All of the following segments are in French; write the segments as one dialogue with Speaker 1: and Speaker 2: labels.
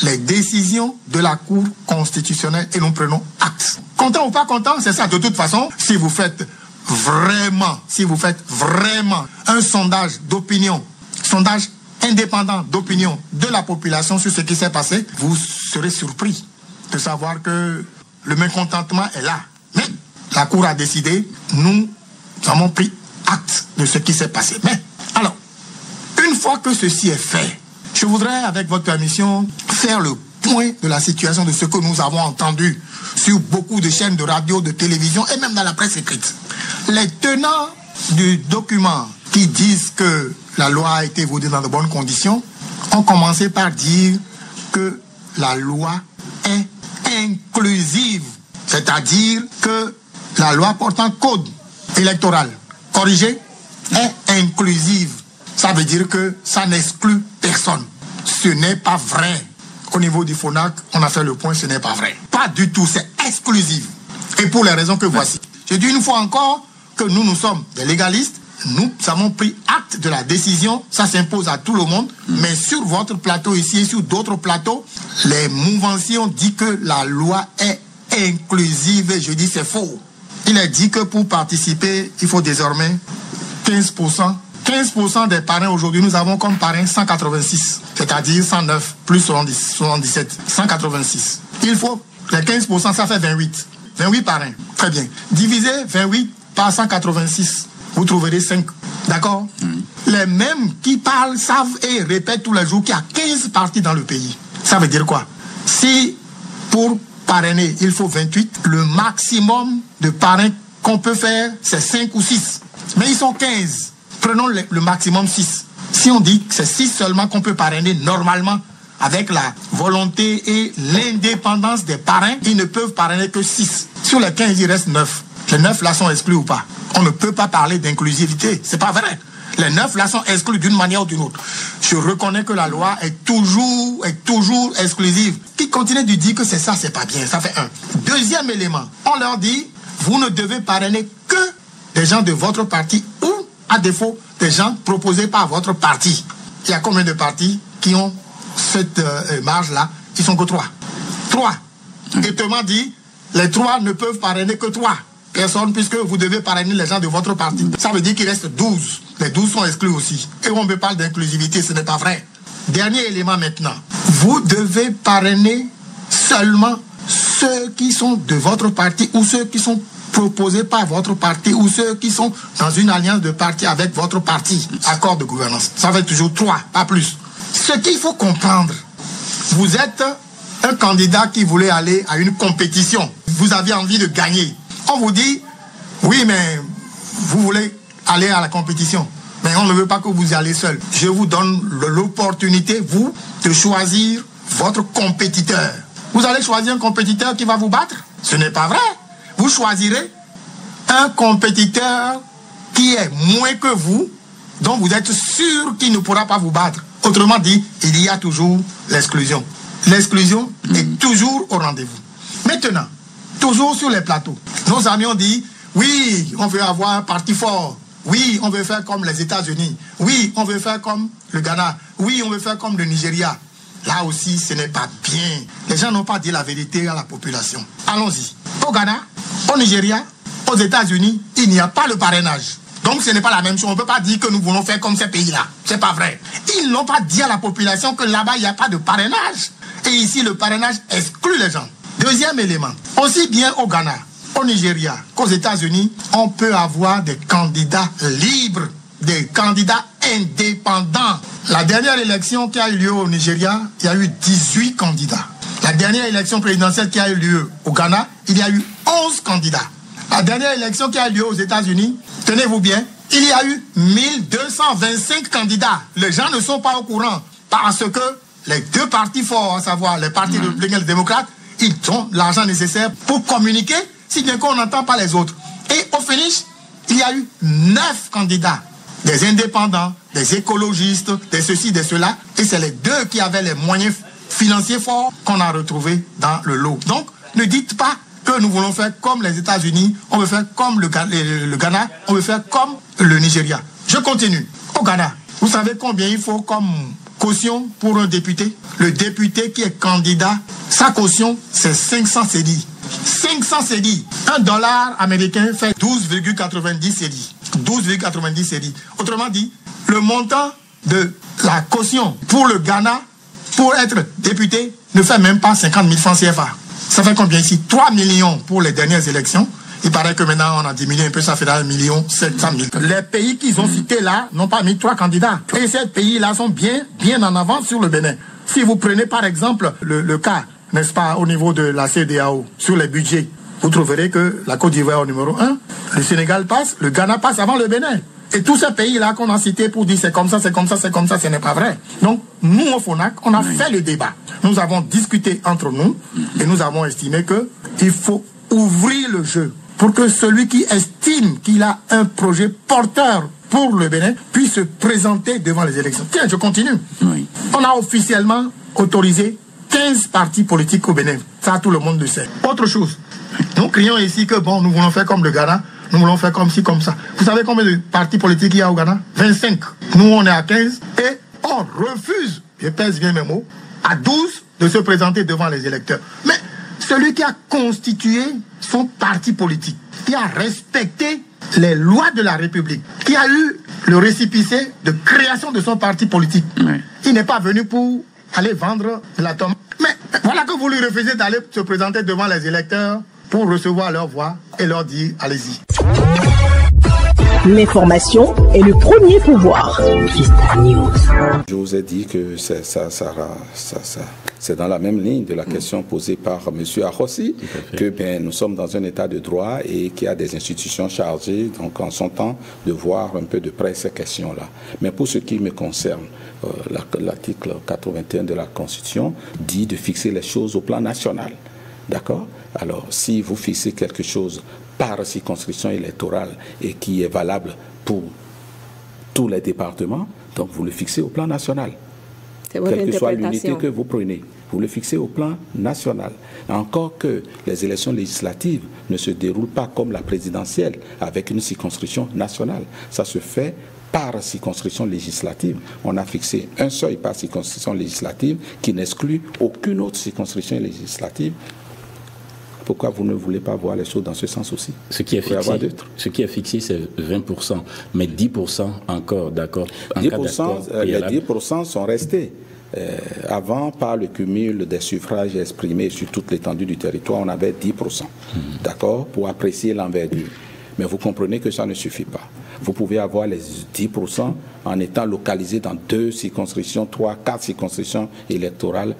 Speaker 1: les décisions de la Cour constitutionnelle et nous prenons acte. Content ou pas content, c'est ça. De toute façon, si vous faites vraiment un sondage d'opinion, sondage indépendant d'opinion de la population sur ce qui s'est passé, vous serez surpris de savoir que le mécontentement est là. Mais la Cour a décidé, nous avons pris acte de ce qui s'est passé. Mais, alors, une fois que ceci est fait, je voudrais, avec votre permission, faire le point de la situation de ce que nous avons entendu sur beaucoup de chaînes de radio, de télévision et même dans la presse écrite. Les tenants du document qui disent que la loi a été votée dans de bonnes conditions ont commencé par dire que la loi est inclusive, c'est-à-dire que la loi portant code électoral corrigé est inclusive. Ça veut dire que ça n'exclut personne. Ce n'est pas vrai. Au niveau du FONAC, on a fait le point, ce n'est pas vrai. Pas du tout, c'est exclusif. Et pour les raisons que voici. Je dis une fois encore que nous sommes des légalistes. Nous avons pris acte de la décision. Ça s'impose à tout le monde. Mais sur votre plateau ici et sur d'autres plateaux, les mouvanciers ont dit que la loi est inclusive. Et je dis c'est faux. Il est dit que pour participer, il faut désormais 15%. 15% des parrains aujourd'hui, nous avons comme parrain 186, c'est-à-dire 109 plus 77, 186. Il faut, les 15%, ça fait 28. 28 parrains, très bien. Divisez 28 par 186, vous trouverez 5. D'accord? Les mêmes qui parlent savent et répètent tous les jours qu'il y a 15 partis dans le pays. Ça veut dire quoi? Si pour parrainer, il faut 28, le maximum de parrains qu'on peut faire, c'est 5 ou 6. Mais ils sont 15. Prenons le maximum 6. Si on dit que c'est 6 seulement qu'on peut parrainer normalement, avec la volonté et l'indépendance des parrains, ils ne peuvent parrainer que 6. Sur les 15, il reste 9. Les 9 là sont exclus ou pas? On ne peut pas parler d'inclusivité. C'est pas vrai. Les 9 là sont exclus d'une manière ou d'une autre. Je reconnais que la loi est toujours exclusive. Qui continue de dire que c'est ça, c'est pas bien. Ça fait un. Deuxième élément, on leur dit, vous ne devez parrainer que des gens de votre parti ou, à défaut, des gens proposés par votre parti. Il y a combien de partis qui ont cette marge-là? Ils sont que 3. 3. Étrement dit, les 3 ne peuvent parrainer que 3 personnes puisque vous devez parrainer les gens de votre parti. Ça veut dire qu'il reste 12. Les 12 sont exclus aussi. Et on me parle d'inclusivité, ce n'est pas vrai. Dernier élément maintenant. Vous devez parrainer seulement ceux qui sont de votre parti ou ceux qui sont proposés par votre parti ou ceux qui sont dans une alliance de partis avec votre parti. Accord de gouvernance. Ça fait toujours 3, pas plus. Ce qu'il faut comprendre, vous êtes un candidat qui voulait aller à une compétition. Vous avez envie de gagner. On vous dit, oui, mais vous voulez aller à la compétition. Mais on ne veut pas que vous y allez seul. Je vous donne l'opportunité, vous, de choisir votre compétiteur. Vous allez choisir un compétiteur qui va vous battre? Ce n'est pas vrai. Vous choisirez un compétiteur qui est moins que vous, dont vous êtes sûr qu'il ne pourra pas vous battre. Autrement dit, il y a toujours l'exclusion. L'exclusion est toujours au rendez-vous. Maintenant, toujours sur les plateaux, nos amis ont dit, oui, on veut avoir un parti fort. Oui, on veut faire comme les États-Unis. Oui, on veut faire comme le Ghana. Oui, on veut faire comme le Nigeria. Là aussi, ce n'est pas bien. Les gens n'ont pas dit la vérité à la population. Allons-y. Au Ghana, au Nigeria, aux États-Unis, il n'y a pas le parrainage. Donc ce n'est pas la même chose. On ne peut pas dire que nous voulons faire comme ces pays-là. Ce n'est pas vrai. Ils n'ont pas dit à la population que là-bas, il n'y a pas de parrainage. Et ici, le parrainage exclut les gens. Deuxième élément. Aussi bien au Ghana, au Nigeria qu'aux États-Unis, on peut avoir des candidats libres, des candidats indépendants. La dernière élection qui a eu lieu au Nigeria, il y a eu 18 candidats. La dernière élection présidentielle qui a eu lieu au Ghana, il y a eu 11 candidats. La dernière élection qui a eu lieu aux États-Unis, tenez-vous bien, il y a eu 1225 candidats. Les gens ne sont pas au courant parce que les deux partis forts, à savoir les partis républicains et les démocrates, ils ont l'argent nécessaire pour communiquer, si bien qu'on n'entend pas les autres. Et au finish, il y a eu 9 candidats. Des indépendants, des écologistes, des ceci, des cela. Et c'est les deux qui avaient les moyens financiers forts qu'on a retrouvés dans le lot. Donc, ne dites pas que nous voulons faire comme les États-Unis, on veut faire comme le Ghana, on veut faire comme le Nigeria. Je continue. Au Ghana, vous savez combien il faut comme caution pour un député. Le député qui est candidat, sa caution, c'est 500 cédis. 500 cédis. $1 américain fait 12,90 cédis. 12,90 cédis. Autrement dit, le montant de la caution pour le Ghana, pour être député, ne fait même pas 50 000 francs CFA. Ça fait combien ici? 3 millions pour les dernières élections. Il paraît que maintenant on a diminué un peu, ça fait 1 700 000. Les pays qu'ils ont cités là n'ont pas mis 3 candidats. Et ces pays-là sont bien en avance sur le Bénin. Si vous prenez par exemple le cas, n'est-ce pas, au niveau de la CEDEAO, sur les budgets, vous trouverez que la Côte d'Ivoire est au numéro 1, le Sénégal passe, le Ghana passe avant le Bénin. Et tous ces pays-là qu'on a cités pour dire c'est comme ça, c'est comme ça, c'est comme ça, ce n'est pas vrai. Donc, nous, au FONAC, on a fait le débat. Nous avons discuté entre nous et nous avons estimé qu'il faut ouvrir le jeu pour que celui qui estime qu'il a un projet porteur pour le Bénin puisse se présenter devant les élections. Tiens, je continue. Oui. On a officiellement autorisé 15 partis politiques au Bénin. Ça, tout le monde le sait. Autre chose, nous crions ici que bon, nous voulons faire comme le Ghana. Nous voulons faire comme ci, comme ça. Vous savez combien de partis politiques il y a au Ghana? 25. Nous, on est à 15. Et on refuse, je pèse bien mes mots, à 12 de se présenter devant les électeurs. Mais celui qui a constitué son parti politique, qui a respecté les lois de la République, qui a eu le récépissé de création de son parti politique, il n'est pas venu pour aller vendre la tomate. Mais voilà que vous lui refusez d'aller se présenter devant les électeurs pour recevoir leur voix et leur dire allez-y.
Speaker 2: L'information est le premier pouvoir. Vista News.
Speaker 3: Je vous ai dit que c'est dans la même ligne de la question posée par M. Arossi, que nous sommes dans un état de droit et qu'il y a des institutions chargées, donc en son temps, de voir un peu de près ces questions-là. Mais pour ce qui me concerne, l'article 81 de la Constitution dit de fixer les choses au plan national. D'accord? Alors, si vous fixez quelque chose par circonscription électorale et qui est valable pour tous les départements, donc vous le fixez au plan national. Quelle que soit l'unité que vous prenez, vous le fixez au plan national. Encore que les élections législatives ne se déroulent pas comme la présidentielle, avec une circonscription nationale. Ça se fait par circonscription législative. On a fixé un seuil par circonscription législative qui n'exclut aucune autre circonscription législative. Pourquoi vous ne voulez pas voir les choses dans ce sens aussi?
Speaker 4: Ce qui est fixé, c'est 20%, mais 10% encore, d'accord.
Speaker 3: 10%, les 10% sont restés. Avant, par le cumul des suffrages exprimés sur toute l'étendue du territoire, on avait 10%, d'accord, pour apprécier l'envergure. Mais vous comprenez que ça ne suffit pas. Vous pouvez avoir les 10% en étant localisé dans 2 circonscriptions, 3, 4 circonscriptions électorales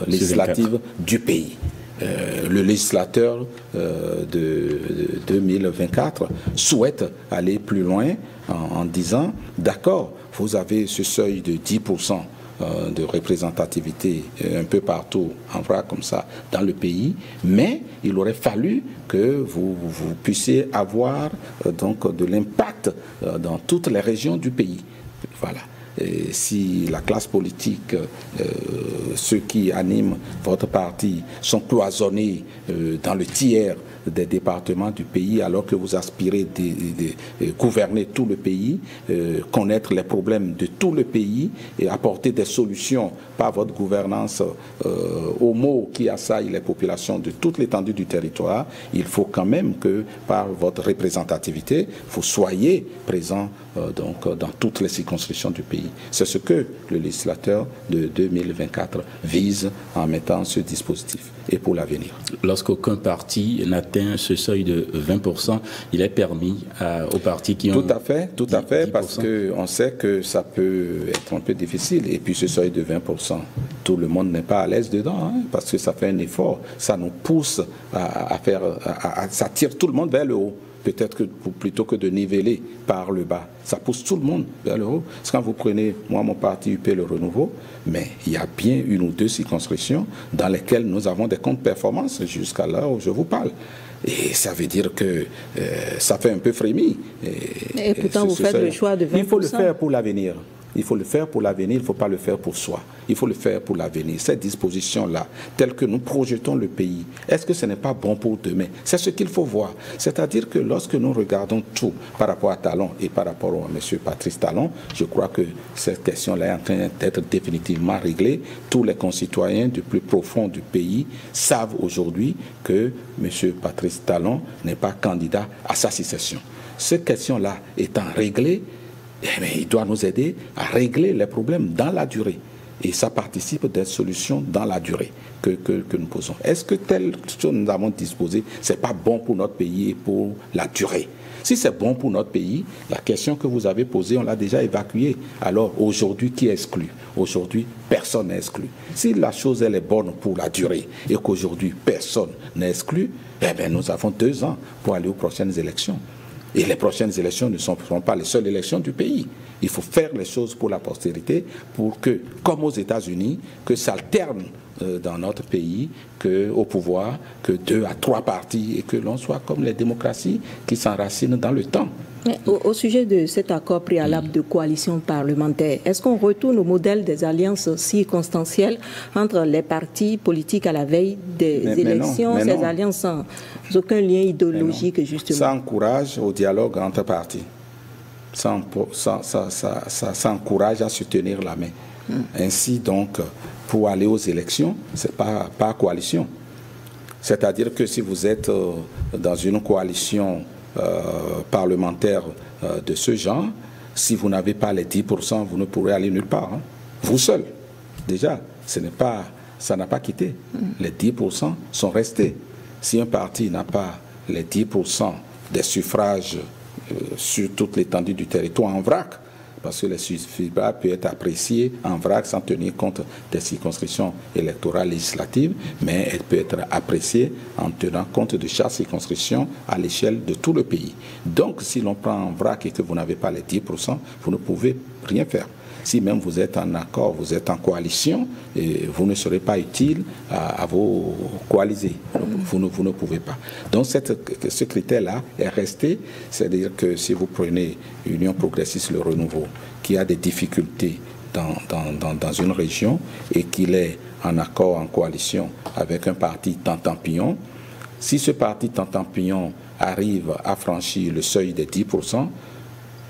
Speaker 3: législatives du pays. Le législateur de 2024 souhaite aller plus loin en disant, d'accord, vous avez ce seuil de 10% de représentativité un peu partout, en vrai comme ça, dans le pays, mais il aurait fallu que vous puissiez avoir donc de l'impact dans toutes les régions du pays. Voilà. Et si la classe politique, ceux qui animent votre parti, sont cloisonnés dans le tiers des départements du pays, alors que vous aspirez de gouverner tout le pays, connaître les problèmes de tout le pays et apporter des solutions par votre gouvernance aux maux qui assaillent les populations de toute l'étendue du territoire, il faut quand même que par votre représentativité, vous soyez présent donc dans toutes les circonscriptions du pays. C'est ce que le législateur de 2024 vise en mettant ce dispositif et pour l'avenir.
Speaker 4: Lorsqu'aucun parti n'atteint ce seuil de 20%, il est permis aux partis qui ont...
Speaker 3: Tout à fait, parce qu'on sait que ça peut être un peu difficile. Et puis ce seuil de 20%, tout le monde n'est pas à l'aise dedans, hein, parce que ça fait un effort. Ça nous pousse à faire... ça tire tout le monde vers le haut. Peut-être que plutôt que de niveler par le bas, ça pousse tout le monde vers le haut. Parce que quand vous prenez, moi, mon parti UP, le Renouveau, mais il y a bien 1 ou 2 circonscriptions dans lesquelles nous avons des comptes performance jusqu'à là où je vous parle. Et ça veut dire que ça fait un peu frémir.
Speaker 5: Et pourtant, vous faites le choix de 20%.
Speaker 3: Il faut le faire pour l'avenir. Il faut le faire pour l'avenir, il ne faut pas le faire pour soi. Il faut le faire pour l'avenir. Cette disposition-là, telle que nous projetons le pays, est-ce que ce n'est pas bon pour demain? C'est ce qu'il faut voir. C'est-à-dire que lorsque nous regardons tout par rapport à Talon et par rapport à M. Patrice Talon, je crois que cette question-là est en train d'être définitivement réglée. Tous les concitoyens du plus profond du pays savent aujourd'hui que M. Patrice Talon n'est pas candidat à sa succession. Cette question-là étant réglée, il doit nous aider à régler les problèmes dans la durée. Et ça participe des solutions dans la durée que nous posons. Est-ce que tel que nous avons disposé, ce n'est pas bon pour notre pays et pour la durée? Si c'est bon pour notre pays, la question que vous avez posée, on l'a déjà évacuée. Alors aujourd'hui, qui est exclu? Aujourd'hui, personne n'est exclu. Si la chose elle est bonne pour la durée et qu'aujourd'hui, personne n'est exclu, nous avons 2 ans pour aller aux prochaines élections. Et les prochaines élections ne seront pas les seules élections du pays. Il faut faire les choses pour la postérité, pour que, comme aux États-Unis, que ça alterne dans notre pays, au pouvoir, que 2 à 3 partis, et que l'on soit comme les démocraties qui s'enracinent dans le temps.
Speaker 2: Mais au sujet de cet accord préalable de coalition parlementaire, est-ce qu'on retourne au modèle des alliances circonstancielles entre les partis politiques à la veille des élections, ces alliances sans aucun lien idéologique, justement?
Speaker 3: Ça encourage au dialogue entre partis. Ça encourage à se tenir la main. Ainsi, donc, pour aller aux élections, ce n'est pas coalition. C'est-à-dire que si vous êtes dans une coalition parlementaire de ce genre, si vous n'avez pas les 10%, vous ne pourrez aller nulle part. Hein. Vous seul, déjà, ça n'a pas quitté. Les 10% sont restés. Si un parti n'a pas les 10% des suffrages sur toute l'étendue du territoire en vrac, parce que les suffrages peuvent être appréciés en vrac sans tenir compte des circonscriptions électorales législatives, mais elle peut être appréciée en tenant compte de chaque circonscription à l'échelle de tout le pays. Donc, si l'on prend en vrac et que vous n'avez pas les 10%, vous ne pouvez rien faire. Si même vous êtes en accord, vous êtes en coalition, et vous ne serez pas utile à vos coalisés. Vous ne pouvez pas. Donc ce critère-là est resté. C'est-à-dire que si vous prenez Union progressiste Le Renouveau, qui a des difficultés dans une région et qu'il est en accord, en coalition avec un parti Tentampillon, si ce parti Tentampillon arrive à franchir le seuil des 10%,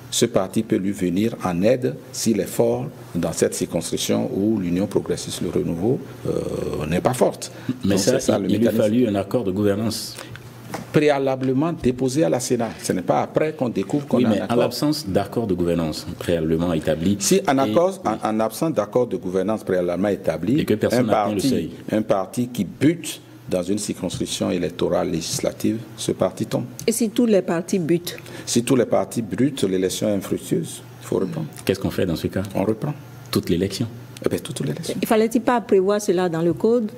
Speaker 3: ce parti peut lui venir en aide s'il est fort dans cette circonscription où l'Union progressiste Le Renouveau n'est pas forte.
Speaker 4: Mais donc, il lui a fallu un accord de gouvernance
Speaker 3: préalablement déposé à la Sénat. Ce n'est pas après qu'on découvre qu'on a un accord.
Speaker 4: En l'absence d'accord de gouvernance préalablement établi.
Speaker 3: Si en absence d'accord de gouvernance préalablement établi,
Speaker 4: et que personne n'atteint le seuil.
Speaker 3: Un parti qui bute dans une circonscription électorale législative, ce parti tombe.
Speaker 2: Et si tous les partis butent?
Speaker 3: Si tous les partis butent, l'élection est infructueuse. Il faut reprendre.
Speaker 4: Qu'est-ce qu'on fait dans ce cas?
Speaker 3: On reprend.
Speaker 4: Toute l'élection?
Speaker 3: Toute l'élection.
Speaker 2: Il ne fallait-il pas prévoir cela dans le code?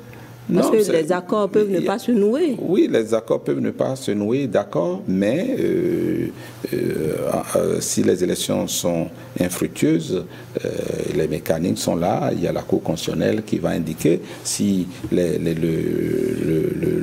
Speaker 2: Parce que les accords peuvent ne pas se nouer.
Speaker 3: Oui, les accords peuvent ne pas se nouer, d'accord, mais si les élections sont infructueuses, les mécanismes sont là. Il y a la Cour constitutionnelle qui va indiquer si le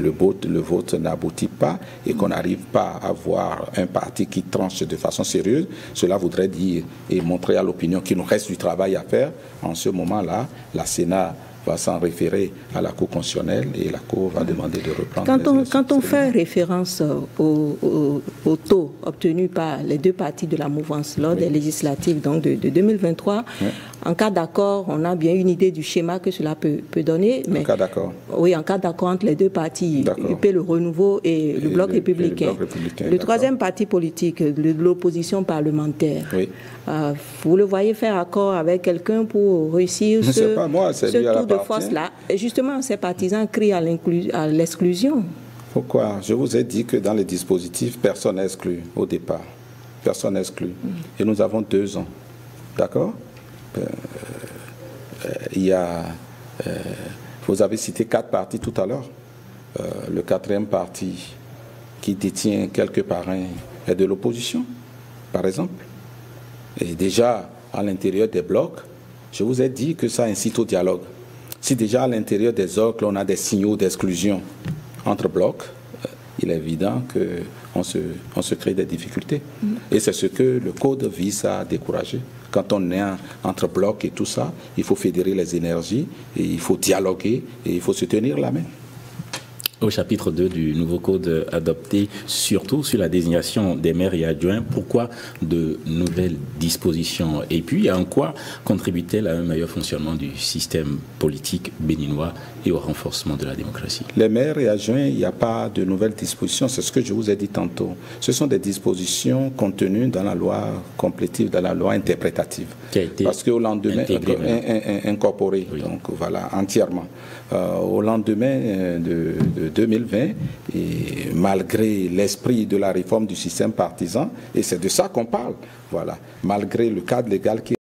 Speaker 3: vote n'aboutit pas et qu'on n'arrive pas à avoir un parti qui tranche de façon sérieuse. Cela voudrait dire et montrer à l'opinion qu'il nous reste du travail à faire. En ce moment-là, la Sénat va s'en référer à la Cour constitutionnelle et la Cour va demander de reprendre.
Speaker 2: Quand on fait référence au taux obtenu par les 2 partis de la mouvance lors des législatives donc de 2023, en cas d'accord, on a bien une idée du schéma que cela peut donner. Mais,
Speaker 3: en cas d'accord.
Speaker 2: Oui, en cas d'accord entre les 2 partis, UP, le Renouveau et le Bloc républicain. Le troisième parti politique, l'opposition parlementaire, vous le voyez faire accord avec quelqu'un pour réussir ce tour de force-là. Et justement, ces partisans crient à l'exclusion.
Speaker 3: Pourquoi? Je vous ai dit que dans les dispositifs, personne n'est exclu au départ. Personne n'est exclu. Et nous avons 2 ans. D'accord? Vous avez cité 4 partis tout à l'heure. Le 4e parti qui détient quelques parrains est de l'opposition, par exemple. Et déjà, à l'intérieur des blocs, je vous ai dit que ça incite au dialogue. Si déjà à l'intérieur des orques, on a des signaux d'exclusion entre blocs, il est évident qu'on se crée des difficultés. Et c'est ce que le code vise à décourager. Quand on est entre blocs et tout ça, il faut fédérer les énergies, et il faut dialoguer et il faut se tenir la main.
Speaker 4: Au chapitre 2 du nouveau code adopté, surtout sur la désignation des maires et adjoints, pourquoi de nouvelles dispositions? Et puis, en quoi contribue-t-elle à un meilleur fonctionnement du système politique béninois et au renforcement de la démocratie? Les maires et adjoints, il n'y a pas de nouvelles dispositions, c'est ce que je vous ai dit tantôt. Ce sont des dispositions contenues dans la loi complétive, dans la loi interprétative. Qui a été parce qu'au lendemain, incorporé, oui. Donc voilà, entièrement. Au lendemain de 2020, et malgré l'esprit de la réforme du système partisan, et c'est de ça qu'on parle, voilà, malgré le cadre légal qui